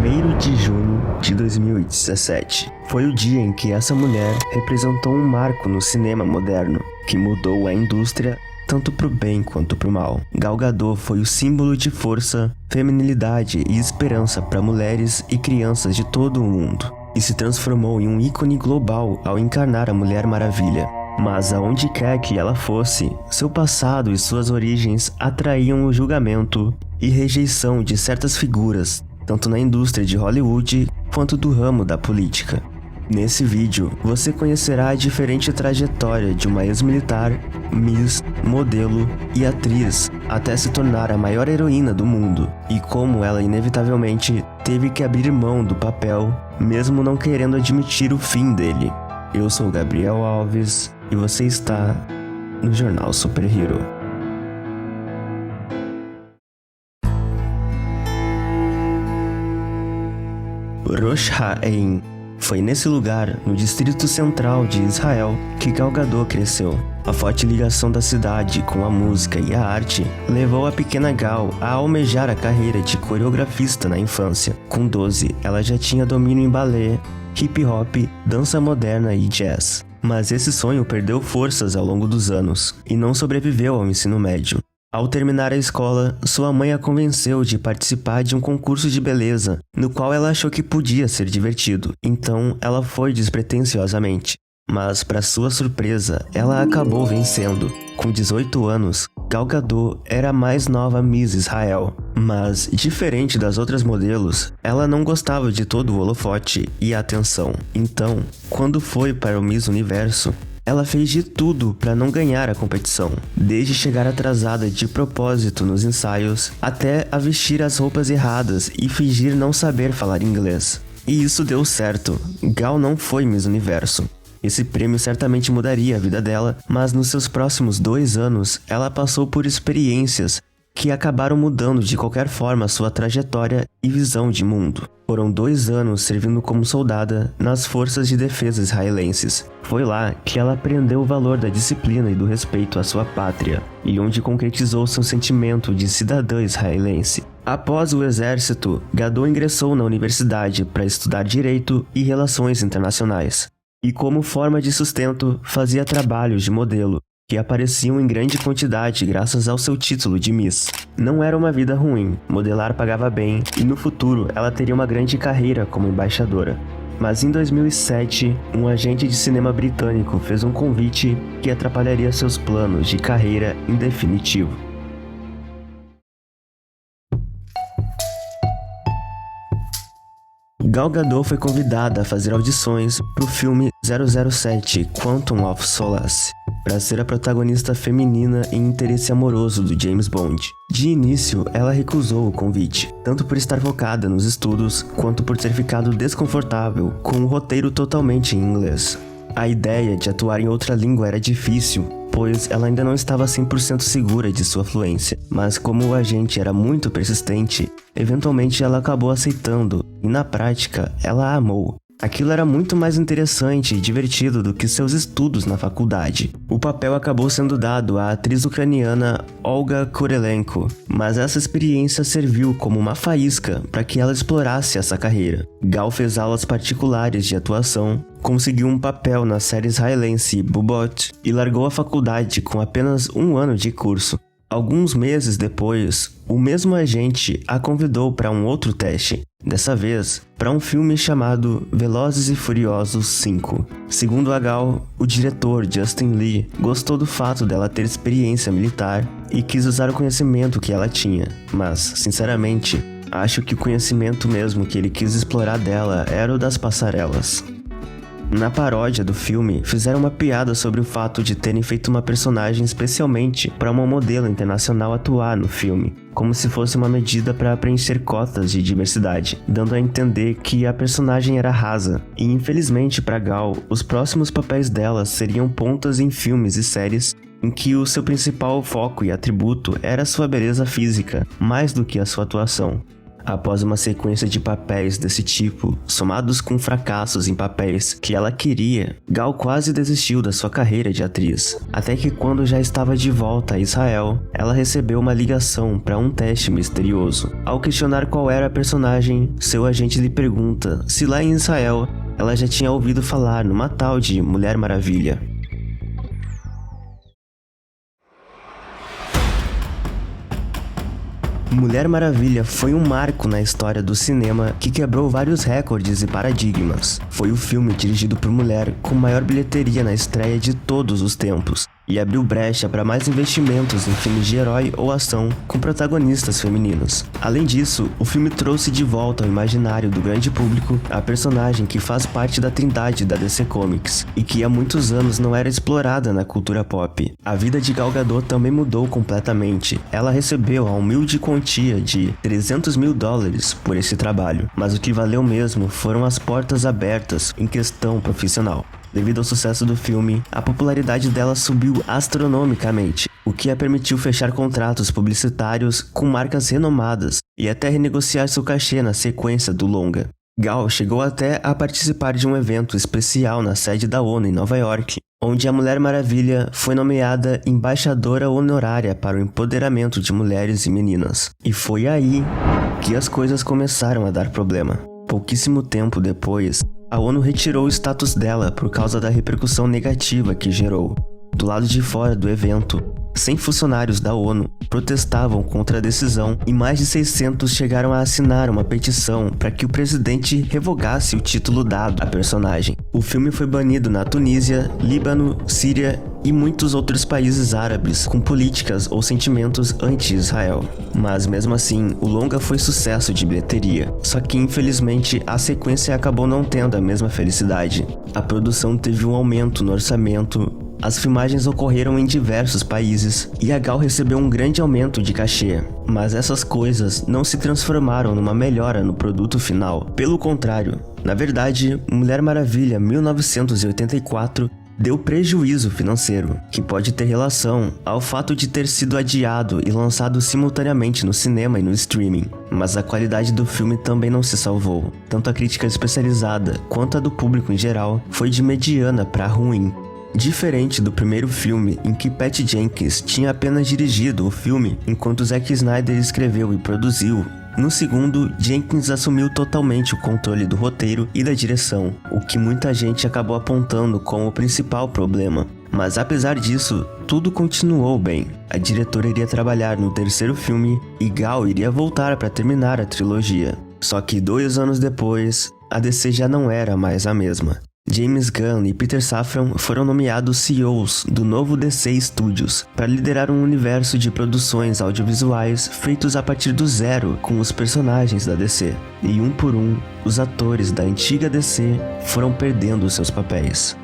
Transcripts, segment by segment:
1º de junho de 2017. Foi o dia em que essa mulher representou um marco no cinema moderno, que mudou a indústria tanto pro bem quanto pro mal. Gal Gadot foi o símbolo de força, feminilidade e esperança para mulheres e crianças de todo o mundo, e se transformou em um ícone global ao encarnar a Mulher Maravilha. Mas aonde quer que ela fosse, seu passado e suas origens atraíam o julgamento e rejeição de certas figuras, tanto na indústria de Hollywood quanto do ramo da política. Nesse vídeo, você conhecerá a diferente trajetória de uma ex-militar, miss, modelo e atriz até se tornar a maior heroína do mundo, e como ela inevitavelmente teve que abrir mão do papel, mesmo não querendo admitir o fim dele. Eu sou Gabriel Alves e você está no Jornal Super Hero. Rosh Ha'ain. Foi nesse lugar, no distrito central de Israel, que Gal Gadot cresceu. A forte ligação da cidade com a música e a arte levou a pequena Gal a almejar a carreira de coreografista na infância. Com 12, ela já tinha domínio em balé, hip hop, dança moderna e jazz. Mas esse sonho perdeu forças ao longo dos anos e não sobreviveu ao ensino médio. Ao terminar a escola, sua mãe a convenceu de participar de um concurso de beleza, no qual ela achou que podia ser divertido, então ela foi despretensiosamente. Mas, para sua surpresa, ela acabou vencendo. Com 18 anos, Gal Gadot era a mais nova Miss Israel. Mas, diferente das outras modelos, ela não gostava de todo o holofote e a atenção. Então, quando foi para o Miss Universo, ela fez de tudo para não ganhar a competição, desde chegar atrasada de propósito nos ensaios, até a vestir as roupas erradas e fingir não saber falar inglês. E isso deu certo. Gal não foi Miss Universo. Esse prêmio certamente mudaria a vida dela, mas nos seus próximos 2 anos, ela passou por experiências que acabaram mudando de qualquer forma sua trajetória e visão de mundo. Foram 2 anos servindo como soldada nas forças de defesa israelenses. Foi lá que ela aprendeu o valor da disciplina e do respeito à sua pátria, e onde concretizou seu sentimento de cidadã israelense. Após o exército, Gadot ingressou na universidade para estudar Direito e Relações Internacionais. E como forma de sustento, fazia trabalhos de modelo, que apareciam em grande quantidade graças ao seu título de Miss. Não era uma vida ruim, modelar pagava bem e no futuro ela teria uma grande carreira como embaixadora. Mas em 2007, um agente de cinema britânico fez um convite que atrapalharia seus planos de carreira em definitivo. Gal Gadot foi convidada a fazer audições para o filme 007 Quantum of Solace, para ser a protagonista feminina em interesse amoroso do James Bond. De início, ela recusou o convite, tanto por estar focada nos estudos, quanto por ter ficado desconfortável com o roteiro totalmente em inglês. A ideia de atuar em outra língua era difícil, pois ela ainda não estava 100% segura de sua fluência, mas como o agente era muito persistente, eventualmente ela acabou aceitando, e na prática, ela a amou. Aquilo era muito mais interessante e divertido do que seus estudos na faculdade. O papel acabou sendo dado à atriz ucraniana Olga Kurylenko, mas essa experiência serviu como uma faísca para que ela explorasse essa carreira. Gal fez aulas particulares de atuação, conseguiu um papel na série israelense Bubot e largou a faculdade com apenas 1 ano de curso. Alguns meses depois, o mesmo agente a convidou para um outro teste, dessa vez para um filme chamado Velozes e Furiosos 5. Segundo a Gal, o diretor Justin Lee gostou do fato dela ter experiência militar e quis usar o conhecimento que ela tinha, mas, sinceramente, acho que o conhecimento mesmo que ele quis explorar dela era o das passarelas. Na paródia do filme, fizeram uma piada sobre o fato de terem feito uma personagem especialmente para uma modelo internacional atuar no filme, como se fosse uma medida para preencher cotas de diversidade, dando a entender que a personagem era rasa. E infelizmente para Gal, os próximos papéis dela seriam pontas em filmes e séries em que o seu principal foco e atributo era sua beleza física, mais do que a sua atuação. Após uma sequência de papéis desse tipo, somados com fracassos em papéis que ela queria, Gal quase desistiu da sua carreira de atriz. Até que quando já estava de volta a Israel, ela recebeu uma ligação para um teste misterioso. Ao questionar qual era a personagem, seu agente lhe pergunta se lá em Israel ela já tinha ouvido falar numa tal de Mulher Maravilha. Mulher Maravilha foi um marco na história do cinema que quebrou vários recordes e paradigmas. Foi o filme dirigido por mulher com maior bilheteria na estreia de todos os tempos e abriu brecha para mais investimentos em filmes de herói ou ação com protagonistas femininos. Além disso, o filme trouxe de volta ao imaginário do grande público a personagem que faz parte da trindade da DC Comics e que há muitos anos não era explorada na cultura pop. A vida de Gal Gadot também mudou completamente. Ela recebeu a humilde quantia de $300 mil por esse trabalho, mas o que valeu mesmo foram as portas abertas em questão profissional. Devido ao sucesso do filme, a popularidade dela subiu astronomicamente, o que a permitiu fechar contratos publicitários com marcas renomadas e até renegociar seu cachê na sequência do longa. Gal chegou até a participar de um evento especial na sede da ONU em Nova York, onde a Mulher Maravilha foi nomeada embaixadora honorária para o empoderamento de mulheres e meninas. E foi aí que as coisas começaram a dar problema. Pouquíssimo tempo depois, a ONU retirou o status dela por causa da repercussão negativa que gerou. Do lado de fora do evento, 100 funcionários da ONU protestavam contra a decisão e mais de 600 chegaram a assinar uma petição para que o presidente revogasse o título dado à personagem. O filme foi banido na Tunísia, Líbano, Síria e muitos outros países árabes com políticas ou sentimentos anti-Israel. Mas mesmo assim, o longa foi sucesso de bilheteria. Só que infelizmente a sequência acabou não tendo a mesma felicidade. A produção teve um aumento no orçamento, as filmagens ocorreram em diversos países e a Gal recebeu um grande aumento de cachê. Mas essas coisas não se transformaram numa melhora no produto final. Pelo contrário, na verdade, Mulher Maravilha 1984 deu prejuízo financeiro, que pode ter relação ao fato de ter sido adiado e lançado simultaneamente no cinema e no streaming. Mas a qualidade do filme também não se salvou. Tanto a crítica especializada quanto a do público em geral foi de mediana para ruim. Diferente do primeiro filme, em que Patty Jenkins tinha apenas dirigido o filme, enquanto Zack Snyder escreveu e produziu, no segundo, Jenkins assumiu totalmente o controle do roteiro e da direção, o que muita gente acabou apontando como o principal problema. Mas apesar disso, tudo continuou bem. A diretora iria trabalhar no terceiro filme e Gal iria voltar para terminar a trilogia. Só que 2 anos depois, a DC já não era mais a mesma. James Gunn e Peter Safran foram nomeados CEOs do novo DC Studios para liderar um universo de produções audiovisuais feitos a partir do zero com os personagens da DC. E um por um, os atores da antiga DC foram perdendo seus papéis.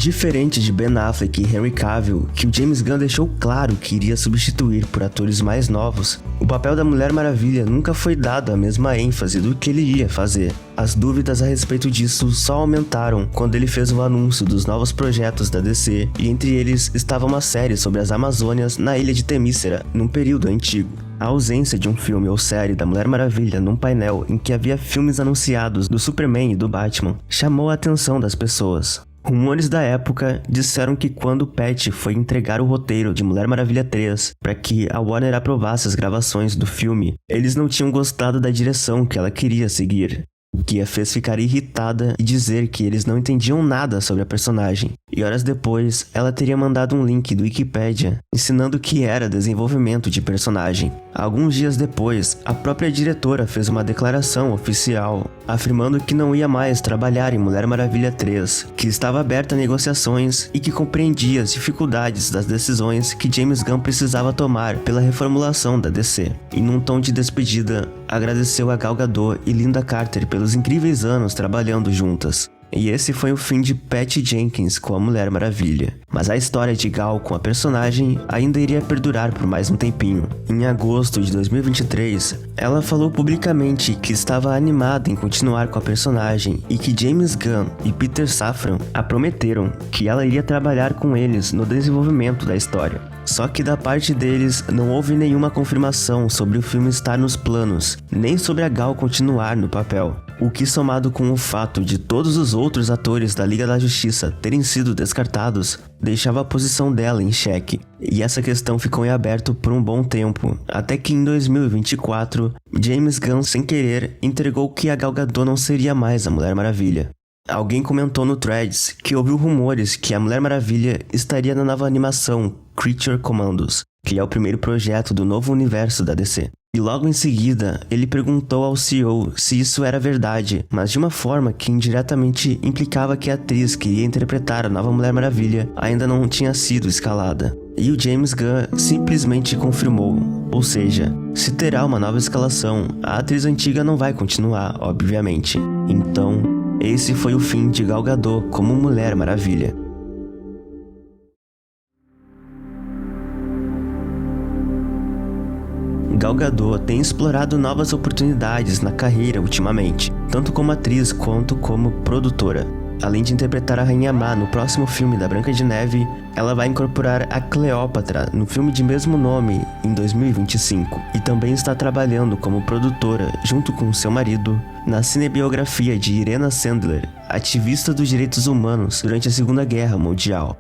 Diferente de Ben Affleck e Henry Cavill, que o James Gunn deixou claro que iria substituir por atores mais novos, o papel da Mulher Maravilha nunca foi dado a mesma ênfase do que ele ia fazer. As dúvidas a respeito disso só aumentaram quando ele fez o anúncio dos novos projetos da DC, e entre eles estava uma série sobre as Amazônias na ilha de Temícera, num período antigo. A ausência de um filme ou série da Mulher Maravilha num painel em que havia filmes anunciados do Superman e do Batman chamou a atenção das pessoas. Rumores da época disseram que quando Patty foi entregar o roteiro de Mulher Maravilha 3 para que a Warner aprovasse as gravações do filme, eles não tinham gostado da direção que ela queria seguir, o que a fez ficar irritada e dizer que eles não entendiam nada sobre a personagem. E horas depois, ela teria mandado um link do Wikipedia ensinando o que era desenvolvimento de personagem. Alguns dias depois, a própria diretora fez uma declaração oficial afirmando que não ia mais trabalhar em Mulher Maravilha 3, que estava aberta a negociações e que compreendia as dificuldades das decisões que James Gunn precisava tomar pela reformulação da DC. E num tom de despedida, agradeceu a Gal Gadot e Linda Carter pelos incríveis anos trabalhando juntas. E esse foi o fim de Patty Jenkins com a Mulher Maravilha. Mas a história de Gal com a personagem ainda iria perdurar por mais um tempinho. Em agosto de 2023, ela falou publicamente que estava animada em continuar com a personagem e que James Gunn e Peter Safran a prometeram que ela iria trabalhar com eles no desenvolvimento da história. Só que da parte deles não houve nenhuma confirmação sobre o filme estar nos planos, nem sobre a Gal continuar no papel. O que, somado com o fato de todos os outros atores da Liga da Justiça terem sido descartados, deixava a posição dela em xeque. E essa questão ficou em aberto por um bom tempo, até que em 2024, James Gunn, sem querer, entregou que a Gal Gadot não seria mais a Mulher Maravilha. Alguém comentou no Threads que ouviu rumores que a Mulher Maravilha estaria na nova animação Creature Commandos, que é o primeiro projeto do novo universo da DC. E logo em seguida, ele perguntou ao CEO se isso era verdade, mas de uma forma que indiretamente implicava que a atriz que iria interpretar a nova Mulher Maravilha ainda não tinha sido escalada. E o James Gunn simplesmente confirmou, ou seja, se terá uma nova escalação, a atriz antiga não vai continuar, obviamente. Então, esse foi o fim de Gal Gadot como Mulher Maravilha. Gal Gadot tem explorado novas oportunidades na carreira ultimamente, tanto como atriz quanto como produtora. Além de interpretar a Rainha Má no próximo filme da Branca de Neve, ela vai incorporar a Cleópatra no filme de mesmo nome em 2025 e também está trabalhando como produtora junto com seu marido na cinebiografia de Irena Sandler, ativista dos direitos humanos durante a Segunda Guerra Mundial.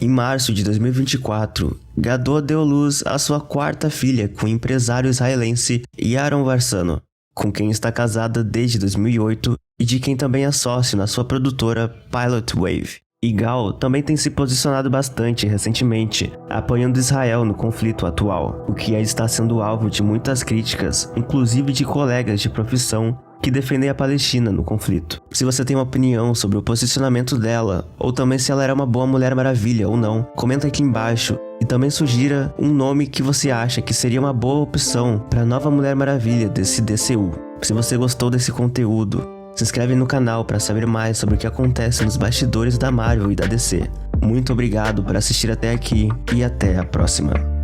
Em março de 2024, Gadot deu luz à sua quarta filha com o empresário israelense Yaron Varsano, com quem está casada desde 2008 e de quem também é sócio na sua produtora Pilot Wave. E Gal também tem se posicionado bastante recentemente, apoiando Israel no conflito atual, o que está sendo alvo de muitas críticas, inclusive de colegas de profissão que defendem a Palestina no conflito. Se você tem uma opinião sobre o posicionamento dela, ou também se ela era uma boa Mulher Maravilha ou não, comenta aqui embaixo e também sugira um nome que você acha que seria uma boa opção para a nova Mulher Maravilha desse DCU. Se você gostou desse conteúdo, se inscreve no canal para saber mais sobre o que acontece nos bastidores da Marvel e da DC. Muito obrigado por assistir até aqui e até a próxima.